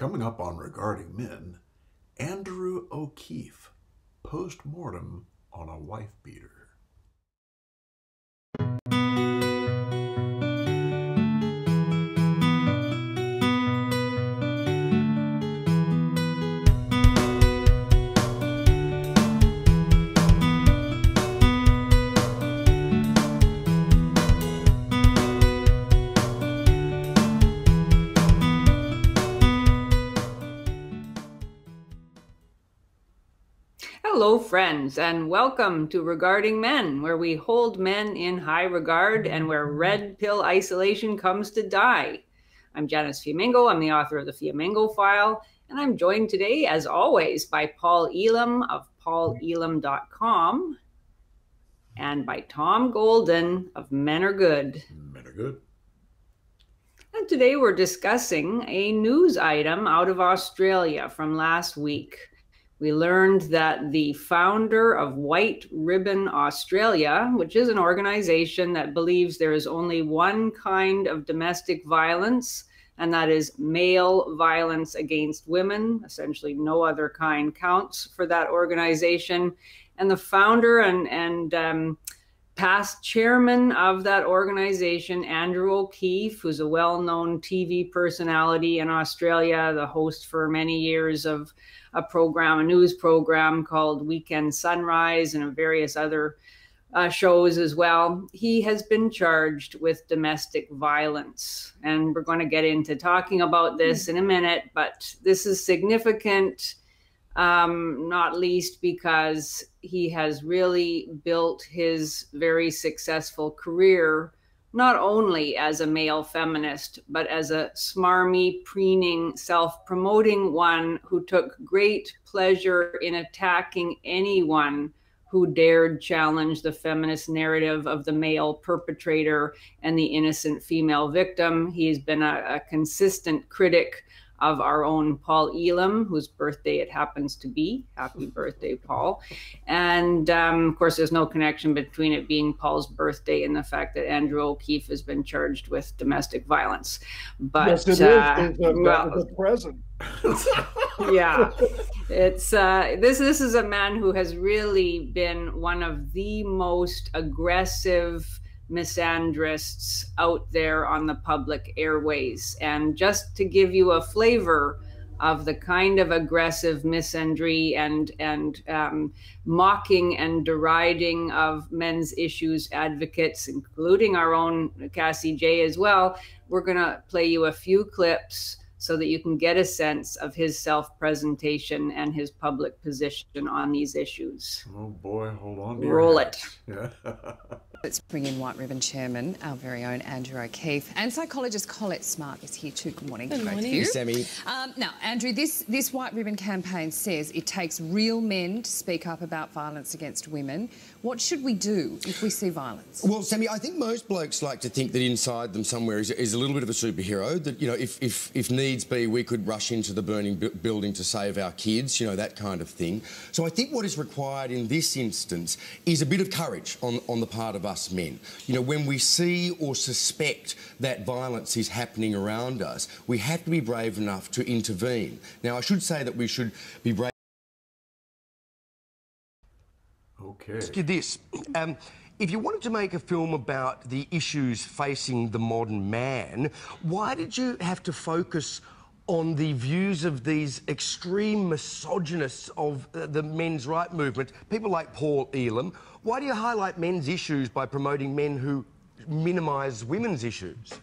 Coming up on Regarding Men, Andrew OKeefe, Postmortem on a Wife Beater. Hello, friends, and welcome to Regarding Men, where we hold men in high regard and where red pill isolation comes to die. I'm Janice Fiamengo. I'm the author of the Fiamengo File, and I'm joined today, as always, by Paul Elam of paulelam.com and by Tom Golden of MenAreGood. MenAreGood. And today we're discussing a news item out of Australia from last week. We learned that the founder of White Ribbon Australia, which is an organization that believes there is only one kind of domestic violence, and that is male violence against women. Essentially, no other kind counts for that organization. And the founder and past chairman of that organization, Andrew OKeefe, who's a well-known TV personality in Australia, the host for many years of a news program called Weekend Sunrise and various other shows as well. He has been charged with domestic violence. And we're going to get into talking about this in a minute, but this is significant, not least because he has really built his very successful career not only as a male feminist, but as a smarmy, preening, self-promoting one who took great pleasure in attacking anyone who dared challenge the feminist narrative of the male perpetrator and the innocent female victim. He's been a consistent critic of our own Paul Elam, whose birthday it happens to be. Happy birthday, Paul. And of course, there's no connection between it being Paul's birthday and the fact that Andrew OKeefe has been charged with domestic violence. But yes, it is. It's a present. Yeah, it's this is a man who has really been one of the most aggressive misandrists out there on the public airways. And just to give you a flavor of the kind of aggressive misandry and mocking and deriding of men's issues advocates, including our own Cassie Jaye as well, we're going to play you a few clips so that you can get a sense of his self-presentation and his public position on these issues. Oh boy, hold on to Roll it. Yeah. Let's bring in White Ribbon Chairman, our very own Andrew OKeefe, and psychologist Colette Smart is here too. Good morning to both of you. Sammy. Now, Andrew, this White Ribbon campaign says it takes real men to speak up about violence against women. What should we do if we see violence? Well, Sammy, I think most blokes like to think that inside them somewhere is a little bit of a superhero, that, you know, if needs be, we could rush into the burning building to save our kids, you know, that kind of thing. So I think what is required in this instance is a bit of courage on the part of us men. You know, when we see or suspect that violence is happening around us, we have to be brave enough to intervene. Now, I should say that we should be brave. Okay. Ask you this. If you wanted to make a film about the issues facing the modern man, why did you have to focus on the views of these extreme misogynists of the men's right movement, people like Paul Elam? Why do you highlight men's issues by promoting men who minimise women's issues?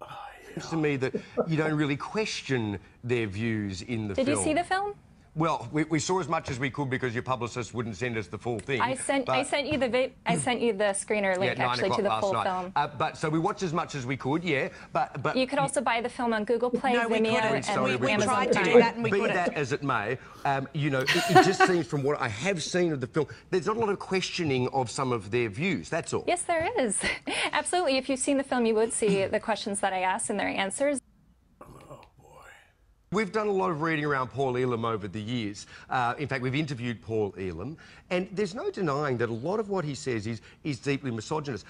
It seems to me that you don't really question their views in the film. Did you see the film? Well, we saw as much as we could because your publicist wouldn't send us the full thing. I sent you the screener link actually to the full film. So we watched as much as we could, yeah. But you could also buy the film on Google Play, Vimeo, and we Amazon tried to do that, and we couldn't. Be that as it may, you know, it just seems from what I have seen of the film, there's not a lot of questioning of some of their views. That's all. Yes, there is. Absolutely. If you've seen the film, you would see the questions that I asked and their answers. We've done a lot of reading around Paul Elam over the years. In fact, we've interviewed Paul Elam, and there's no denying that a lot of what he says is deeply misogynist.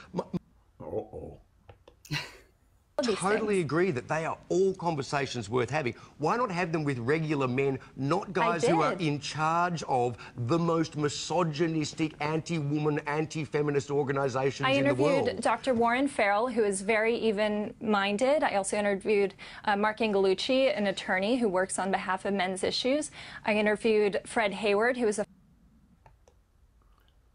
these totally things. agree that they are all conversations worth having. Why not have them with regular men, not guys who are in charge of the most misogynistic, anti-woman, anti-feminist organisations in the world? I interviewed Dr. Warren Farrell, who is very even-minded. I also interviewed Mark Angelucci, an attorney who works on behalf of men's issues. I interviewed Fred Hayward, who is a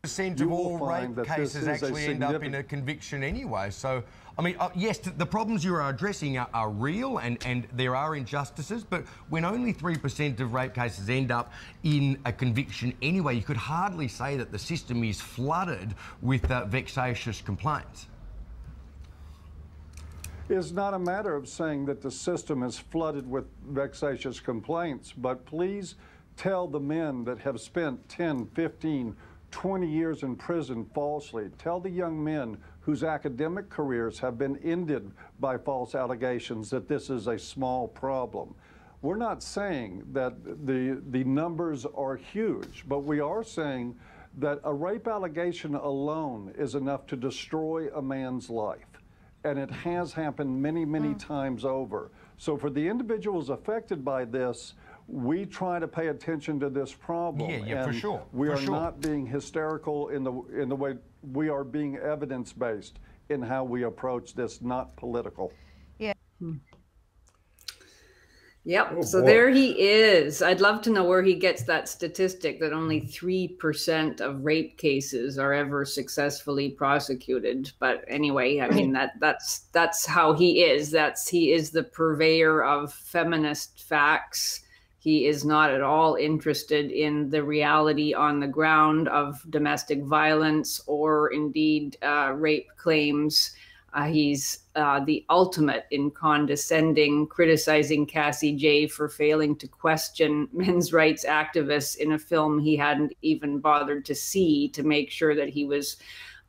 percent of all rape cases actually end up in a conviction anyway. So, I mean, yes, the problems you are addressing are real and there are injustices, but when only 3% of rape cases end up in a conviction anyway, you could hardly say that the system is flooded with vexatious complaints. It's not a matter of saying that the system is flooded with vexatious complaints, but please tell the men that have spent 10, 15, 20 years in prison falsely. Tell the young men whose academic careers have been ended by false allegations that this is a small problem. We're not saying that the numbers are huge, but we are saying that a rape allegation alone is enough to destroy a man's life. And it has happened many, many times over. So for the individuals affected by this, we try to pay attention to this problem. Yeah, for sure. We are not being hysterical in the way we are being evidence-based in how we approach this, not political. Yeah. Yep. Oh, so boy. There he is. I'd love to know where he gets that statistic that only 3% of rape cases are ever successfully prosecuted. But anyway, I mean, that's how he is. He is the purveyor of feminist facts. He is not at all interested in the reality on the ground of domestic violence or indeed rape claims. He's the ultimate in condescending, criticizing Cassie Jaye for failing to question men's rights activists in a film he hadn't even bothered to see to make sure that he was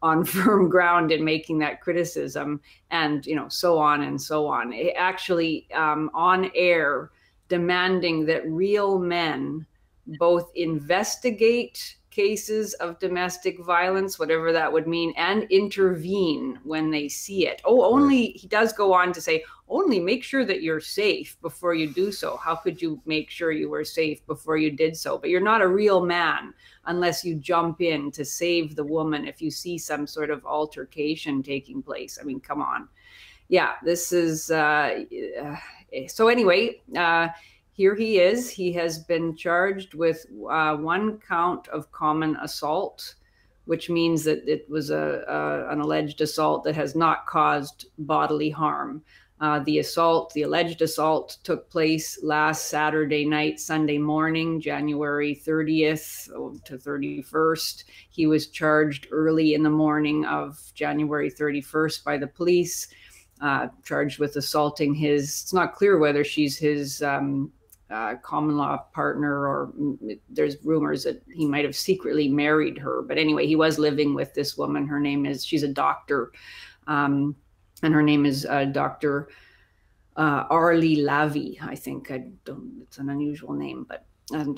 on firm ground in making that criticism, and so on and so on. Actually, on air, demanding that real men both investigate cases of domestic violence, whatever that would mean, and intervene when they see it. He does go on to say, only make sure that you're safe before you do so. How could you make sure you were safe before you did so? But you're not a real man unless you jump in to save the woman if you see some sort of altercation taking place. I mean, come on. Yeah, this is... So anyway, here he is. He has been charged with 1 count of common assault, which means that it was an alleged assault that has not caused bodily harm. The alleged assault took place last Saturday night, Sunday morning, January 30th to 31st. He was charged early in the morning of January 31st by the police. Charged with assaulting it's not clear whether she's his common law partner, or there's rumors that he might have secretly married her. But anyway, he was living with this woman. She's a doctor, and her name is Dr. Arlie Lavie, I think. It's an unusual name, but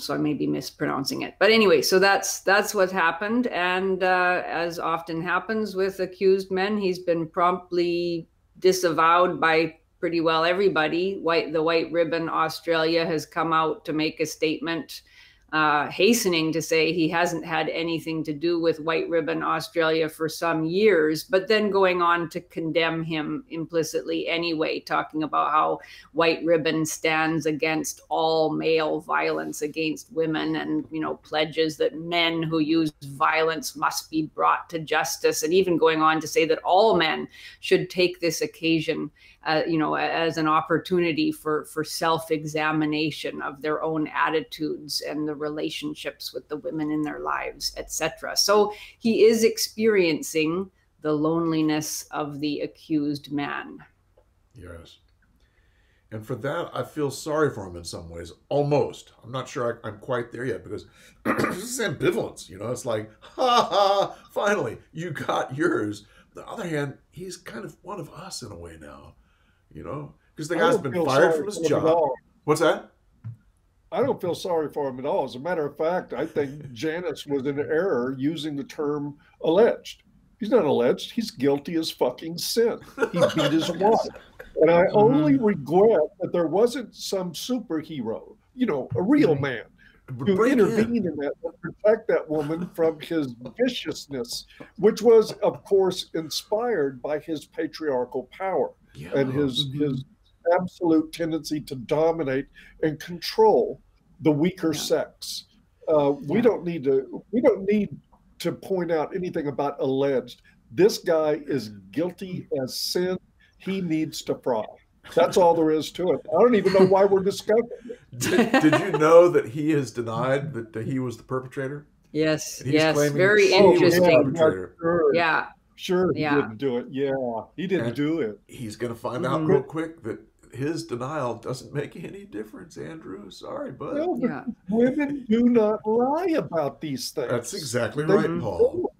so I may be mispronouncing it. But anyway, so that's what happened. And as often happens with accused men, he's been promptly disavowed by pretty well everybody. The White Ribbon Australia has come out to make a statement hastening to say he hasn't had anything to do with White Ribbon Australia for some years, but then going on to condemn him implicitly anyway, talking about how White Ribbon stands against all male violence against women and, pledges that men who use violence must be brought to justice, and even going on to say that all men should take this occasion as an opportunity for self-examination of their own attitudes and the relationships with the women in their lives, etc. So he is experiencing the loneliness of the accused man. Yes. And for that, I feel sorry for him in some ways, almost. I'm not sure I'm quite there yet, because this is ambivalence, It's like, ha ha, finally, you got yours. On the other hand, he's kind of one of us in a way now. Because the guy's been fired from his job. What's that? I don't feel sorry for him at all. As a matter of fact, I think Janice was in error using the term alleged. He's not alleged. He's guilty as fucking sin. He beat his wife. And I only regret that there wasn't some superhero, you know, a real man, to intervene in that and protect that woman from his viciousness, which was, of course, inspired by his patriarchal power and his absolute tendency to dominate and control the weaker sex. We don't need to point out anything about alleged. This guy is guilty as sin. He needs to fry. That's all there is to it. I don't even know why we're discussing it. Did you know that he has denied that he was the perpetrator? Yes, He's yes, very interesting. Yeah. Sure, he didn't do it. Yeah, he didn't do it. He's going to find out real quick that his denial doesn't make any difference, Andrew. Sorry, bud. No, women do not lie about these things. That's exactly right, Paul.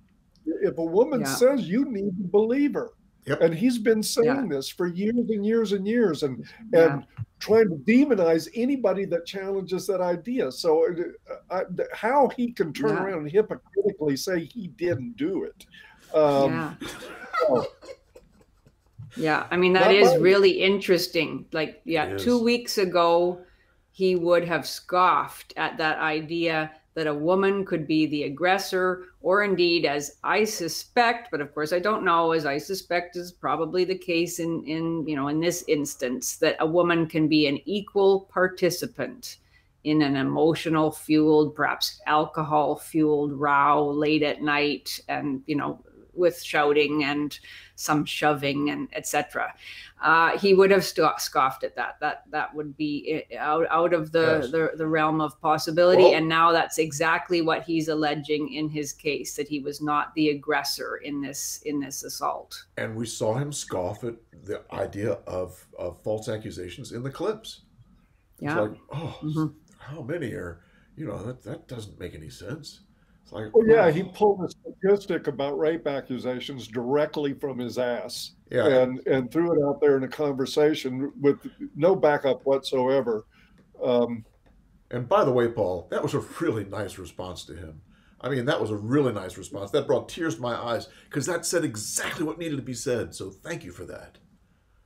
If a woman says, you need to believe her. Yep. And he's been saying this for years and years and years, and trying to demonize anybody that challenges that idea. So how he can turn around and hypocritically say he didn't do it. Yeah, I mean, that is really interesting. Like, 2 weeks ago, he would have scoffed at that idea that a woman could be the aggressor, or indeed, as I suspect, but of course I don't know, as I suspect is probably the case in this instance, that a woman can be an equal participant in an emotional fueled, perhaps alcohol fueled row late at night, and, you know, with shouting and some shoving and etc. He would have scoffed at that. That would be out of the realm of possibility. Well, and now that's exactly what he's alleging in his case, that he was not the aggressor in this assault. And we saw him scoff at the idea of false accusations in the clips. Yeah. It's like, how many are, you know, that doesn't make any sense. Like, he pulled a statistic about rape accusations directly from his ass, and threw it out there in a conversation with no backup whatsoever. And by the way, Paul, that was a really nice response to him. I mean, that was a really nice response. That brought tears to my eyes, because that said exactly what needed to be said. So thank you for that.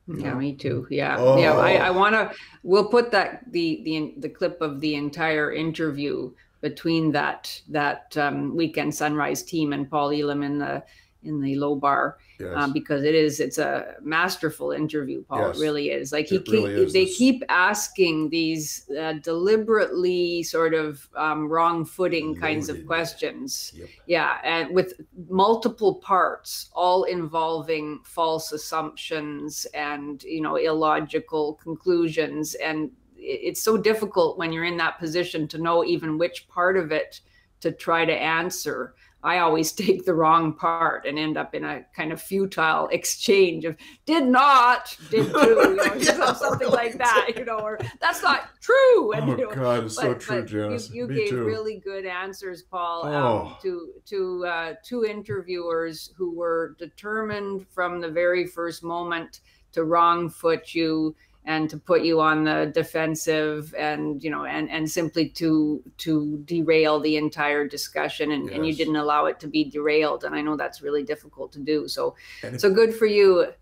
Yeah, me too. Yeah, I want to. We'll put the clip of the entire interview between that Weekend Sunrise team and Paul Elam in the low bar, because it's a masterful interview, Paul. It really is. Like they keep asking these deliberately sort of wrong footing kinds of questions. And with multiple parts, all involving false assumptions and, you know, illogical conclusions. And it's so difficult when you're in that position to know even which part of it to try to answer. I always take the wrong part and end up in a kind of futile exchange of did not, did to, you know, something like that, you know, or that's not true. And, you know, God, it's so true, Janice. You gave really good answers, Paul, to two interviewers who were determined from the very first moment to wrong foot you and to put you on the defensive, and, you know, and simply to derail the entire discussion, and you didn't allow it to be derailed. And I know that's really difficult to do. So good for you.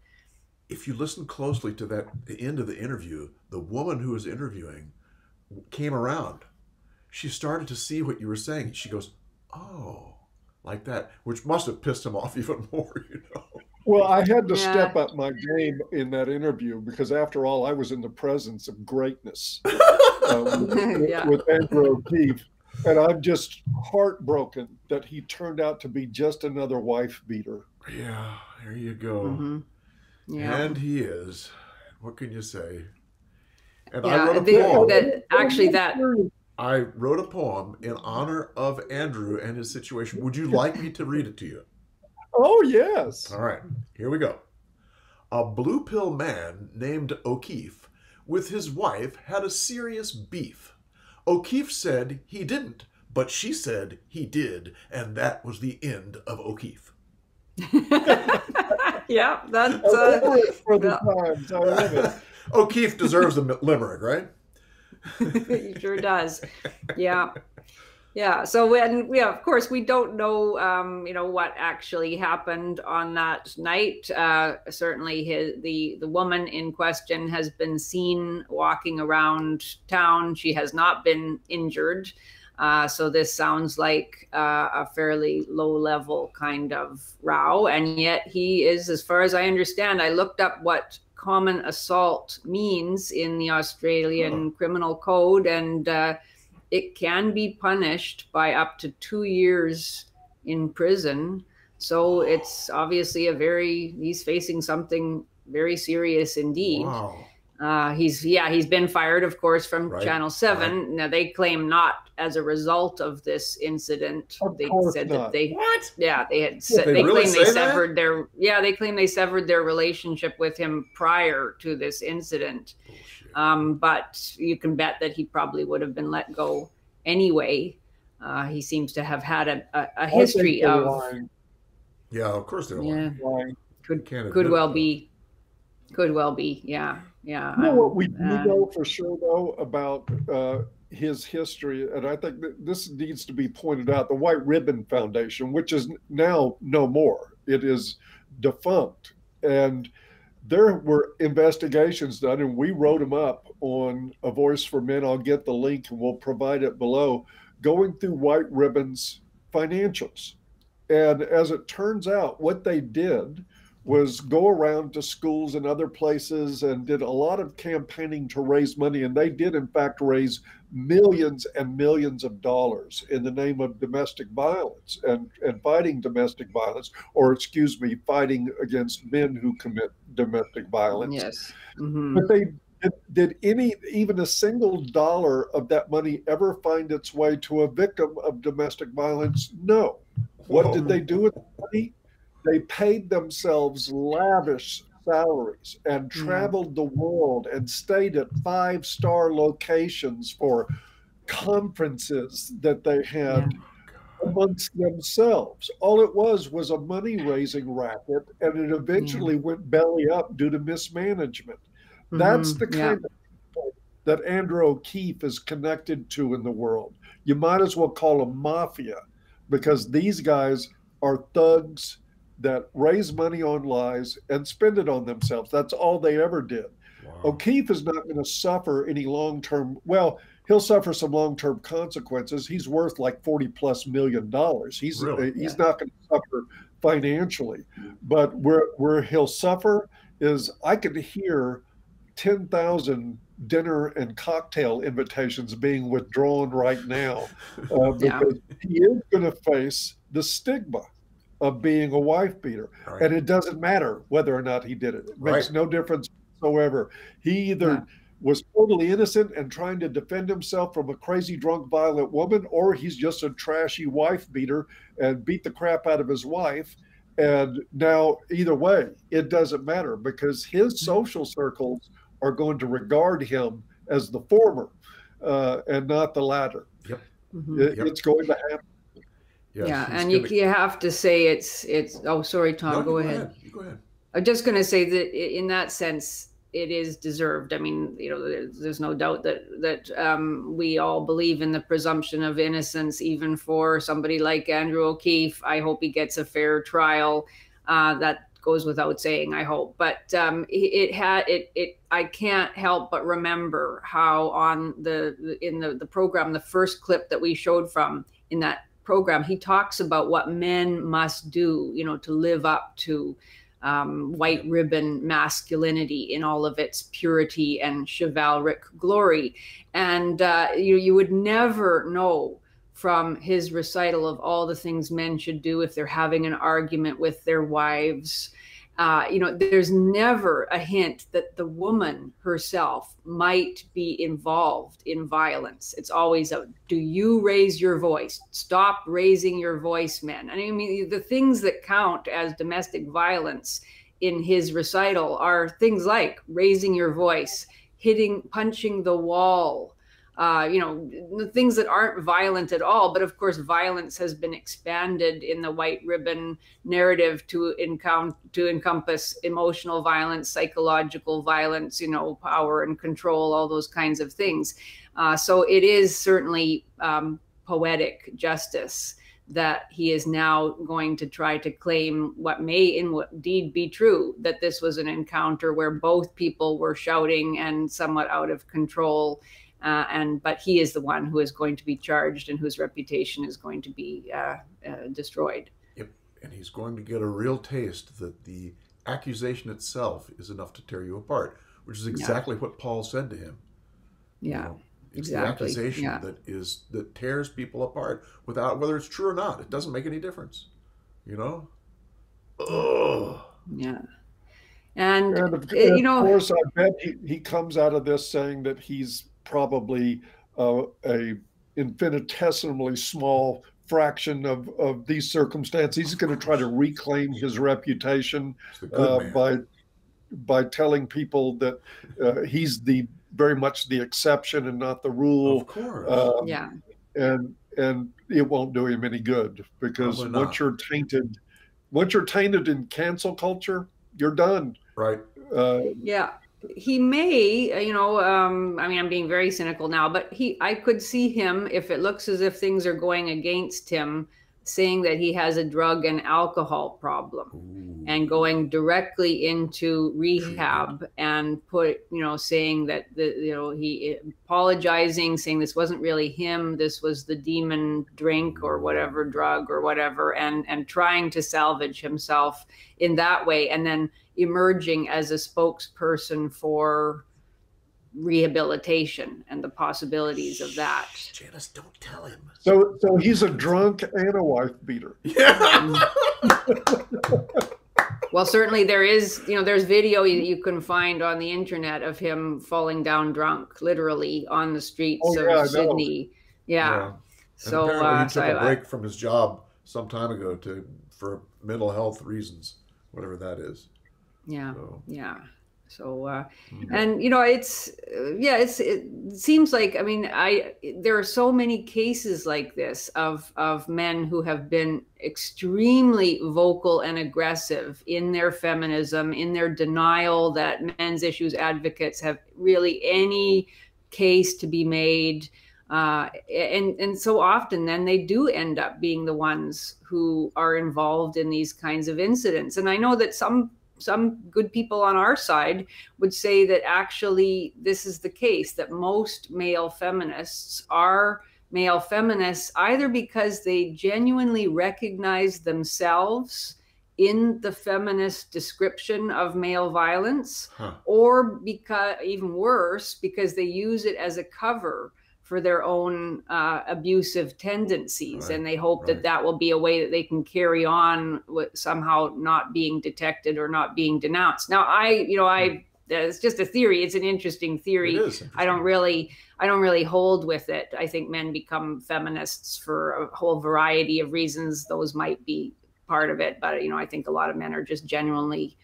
If you listen closely to the end of the interview, the woman who was interviewing came around. She started to see what you were saying. She goes, "Oh," like that, which must have pissed him off even more, you know. Well, I had to step up my game in that interview, because after all, I was in the presence of greatness with Andrew OKeefe. And I'm just heartbroken that he turned out to be just another wife beater. Yeah, there you go. And he is. What can you say? And I wrote a poem. I wrote a poem in honor of Andrew and his situation. Would you like me to read it to you? Oh, yes. All right, here we go. A blue pill man named OKeefe with his wife had a serious beef. OKeefe said he didn't, but she said he did, and that was the end of OKeefe. Yeah, that's for the times. I love it. OKeefe deserves a limerick, right? He sure does. Yeah. Yeah. So when, yeah, of course, we don't know, what actually happened on that night. Certainly, the woman in question has been seen walking around town. She has not been injured. So this sounds like a fairly low-level kind of row, and yet he is, as far as I understand, I looked up what common assault means in the Australian Criminal Code, and it can be punished by up to 2 years in prison. So it's obviously he's facing something very serious indeed. Wow. He's been fired, of course, from Channel 7. Right. Now, they claim not as a result of this incident. They said that What? Yeah, they had. They really claim they say severed their. Yeah, they claim they severed their relationship with him prior to this incident. But you can bet that he probably would have been let go anyway. He seems to have had a history of. Lying. Yeah, of course they're Yeah, lying. could well be. Could well be. Yeah. Yeah. You know what we do know for sure, though, about his history, and I think that this needs to be pointed out, the White Ribbon Foundation, which is now no more. It is defunct. And there were investigations done, and we wrote them up on A Voice for Men. I'll get the link and we'll provide it below, going through White Ribbon's financials. And as it turns out, what they did was go around to schools and other places and did a lot of campaigning to raise money. And they did, in fact, raise millions and millions of dollars in the name of domestic violence and fighting domestic violence, or excuse me, fighting against men who commit domestic violence. Yes. Mm-hmm. But they did even a single dollar of that money ever find its way to a victim of domestic violence? No. What did they do with the money? They paid themselves lavish salaries and traveled the world and stayed at 5-star locations for conferences that they had amongst themselves. All it was a money-raising racket, and it eventually went belly up due to mismanagement. That's the kind of people that Andrew O'Keefe is connected to in the world. You might as well call them mafia, because these guys are thugs that raise money on lies and spend it on themselves. That's all they ever did. Wow. O'Keefe is not going to suffer any long-term, well, he'll suffer some long-term consequences. He's worth like $40+ million. He's not going to suffer financially, but where he'll suffer is, I could hear 10,000 dinner and cocktail invitations being withdrawn right now because he is going to face the stigma of being a wife beater. Right. And it doesn't matter whether or not he did it. It makes no difference whatsoever. He either was totally innocent and trying to defend himself from a crazy, drunk, violent woman, or he's just a trashy wife beater and beat the crap out of his wife. And now, either way, it doesn't matter, because his social circles are going to regard him as the former and not the latter. Yep. It's going to happen. Yes, and you have to say it's. Oh, sorry, Tom. No, go ahead. You go ahead. I'm just going to say that in that sense, it is deserved. I mean, there's no doubt that we all believe in the presumption of innocence, even for somebody like Andrew O'Keefe. I hope he gets a fair trial. That goes without saying, I hope. But I can't help but remember how on the program, the first clip that we showed from in that program, he talks about what men must do, to live up to white ribbon masculinity in all of its purity and chivalric glory. And you would never know from his recital of all the things men should do if they're having an argument with their wives. There's never a hint that the woman herself might be involved in violence. It's always do you raise your voice? Stop raising your voice, men. And I mean, the things that count as domestic violence in his recital are things like raising your voice, punching the wall, the things that aren't violent at all. But of course, violence has been expanded in the white ribbon narrative to encompass emotional violence, psychological violence, power and control, all those kinds of things. So it is certainly poetic justice that he is now going to try to claim what may indeed be true, that this was an encounter where both people were shouting and somewhat out of control. But he is the one who is going to be charged and whose reputation is going to be destroyed. Yep. And he's going to get a real taste that the accusation itself is enough to tear you apart, which is exactly what Paul said to him. Yeah. You know, it's exactly. the accusation that tears people apart without, whether it's true or not. It doesn't make any difference. You know? Ugh. Yeah. And of course, I bet he comes out of this saying that he's probably a infinitesimally small fraction of these circumstances. He's going to try to reclaim his reputation by telling people that he's very much the exception and not the rule. Of course. And it won't do him any good, because once you're tainted in cancel culture, you're done. Right. He may, I mean, I'm being very cynical now, but I could see him, if it looks as if things are going against him, saying that he has a drug and alcohol problem and going directly into rehab and saying that, he apologizing, saying this wasn't really him, this was the demon drink or whatever, drug or whatever, and trying to salvage himself in that way, and then emerging as a spokesperson for rehabilitation and the possibilities of that. Janice, don't tell him. So he's a drunk and a wife beater. Yeah. Well, certainly there is, there's video you can find on the internet of him falling down drunk, literally on the streets of Sydney. Yeah. So he took a break from his job some time ago for mental health reasons, whatever that is. So, and it seems like, I mean, there are so many cases like this of men who have been extremely vocal and aggressive in their feminism, in their denial that men's issues advocates have really any case to be made. And so often then they do end up being the ones who are involved in these kinds of incidents. And I know that some good people on our side would say that actually this is the case, that most male feminists are male feminists either because they genuinely recognize themselves in the feminist description of male violence, or because, even worse, because they use it as a cover for their own abusive tendencies. And they hope that will be a way that they can carry on with somehow not being detected or not being denounced. Now, it's just a theory. It's an interesting theory. It is interesting. I don't really hold with it. I think men become feminists for a whole variety of reasons. Those might be part of it. But, I think a lot of men are just genuinely,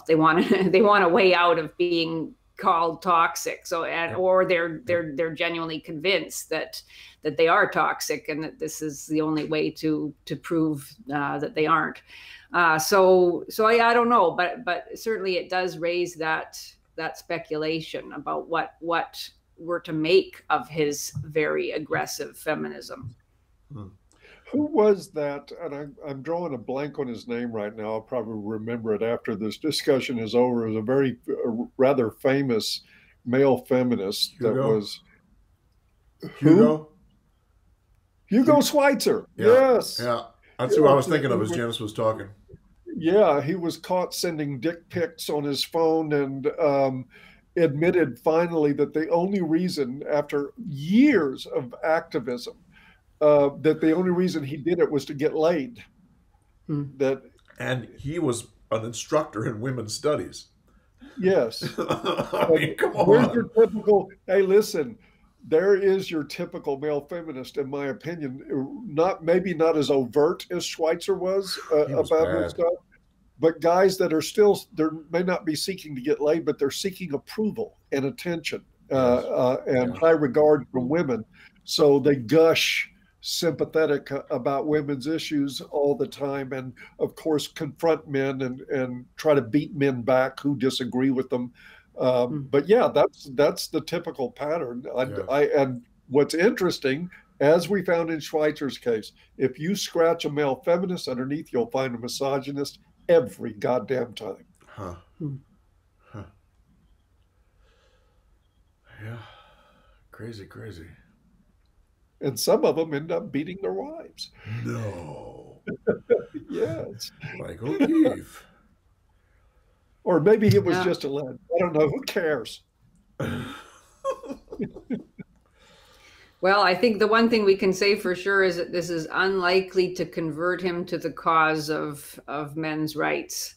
they want a way out of being called toxic, or they're genuinely convinced that they are toxic and that this is the only way to prove that they aren't. So I don't know, but certainly it does raise that speculation about what we're to make of his very aggressive feminism. Who was that? And I'm drawing a blank on his name right now. I'll probably remember it after this discussion is over. It was a rather famous male feminist that was Hugo Schweitzer. Yeah. Yes. Yeah. That's who I was thinking of as Janice was talking. Yeah, he was caught sending dick pics on his phone and admitted finally that the only reason, after years of activism, that the only reason he did it was to get laid. And he was an instructor in women's studies. Yes. I mean, come on. Where's your typical, hey, listen, there is your typical male feminist, in my opinion. Maybe not as overt as Schweitzer was about his stuff, but guys that are still, they may not be seeking to get laid, but they're seeking approval and attention and high regard from women. So they gush sympathetic about women's issues all the time, and of course confront men and try to beat men back who disagree with them. But yeah, that's the typical pattern. And what's interesting, As we found in Schweitzer's case, if you scratch a male feminist underneath, you'll find a misogynist every goddamn time. Huh. Huh. Yeah. Crazy, crazy. And some of them end up beating their wives. No. Yes. Like OKeefe. Or maybe it was just a lead. I don't know. Who cares? Well, I think the one thing we can say for sure is that this is unlikely to convert him to the cause of men's rights.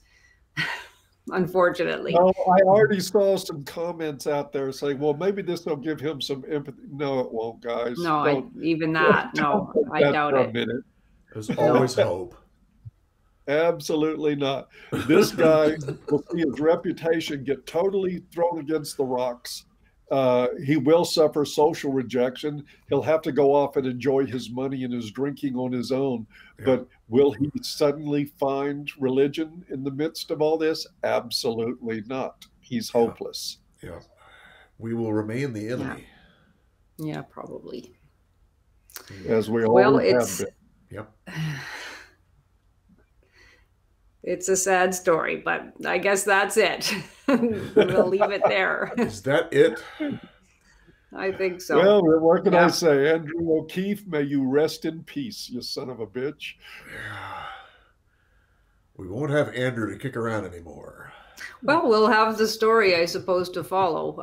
Unfortunately. No, I already saw some comments out there saying, well, maybe this will give him some empathy. No, it won't, guys. No, even that. No, I doubt it. There's always hope. Absolutely not. This guy will see his reputation get totally thrown against the rocks. He will suffer social rejection. He'll have to go off and enjoy his money and his drinking on his own. Yeah. But will he suddenly find religion in the midst of all this? Absolutely not. He's hopeless. Yeah. We will remain the enemy. Yeah, probably. As we always have been. Yep. It's a sad story, but I guess that's it. We'll leave it there. Is that it? I think so. Well, what can I say? Andrew OKeefe, may you rest in peace, you son of a bitch. Yeah. We won't have Andrew to kick around anymore. Well, we'll have the story, I suppose, to follow.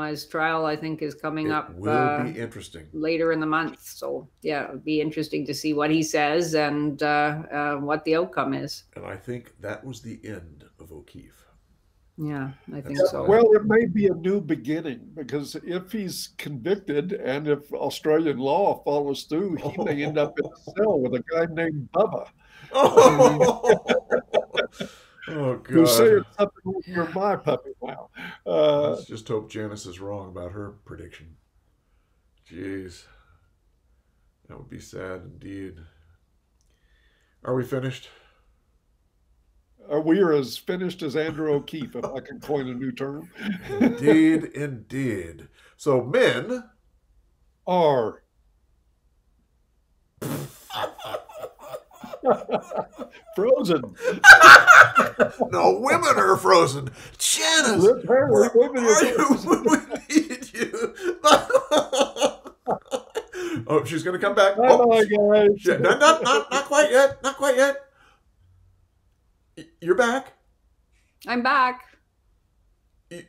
His trial, I think, is coming up. Will be interesting. Later in the month. So, yeah, it'll be interesting to see what he says and what the outcome is. And I think that was the end of OKeefe. Yeah, I think so. Well, it may be a new beginning, because if he's convicted and if Australian law follows through, he may end up in a cell with a guy named Bubba. Oh, God. Who's saying something like, you're my puppy now. Let's just hope Janice is wrong about her prediction. Jeez. That would be sad indeed. Are we finished? We are as finished as Andrew OKeefe, if I can coin a new term. Indeed, indeed. So men are frozen. No, women are frozen. Janice, where are you? We need you. Oh, she's going to come back. Bye, guys. Not quite yet. Not quite yet. You're back. I'm back.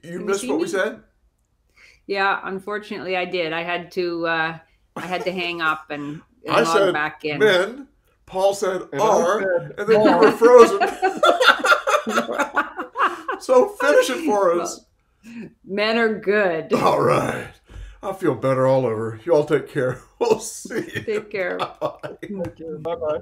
You missed what we said? Yeah, unfortunately I did. I had to hang up and log back in. Men. Paul said and then you were frozen. So finish it for us. Men are good. All right. I feel better all over. You all take care. We'll see you. Take care. Bye-bye. Bye-bye.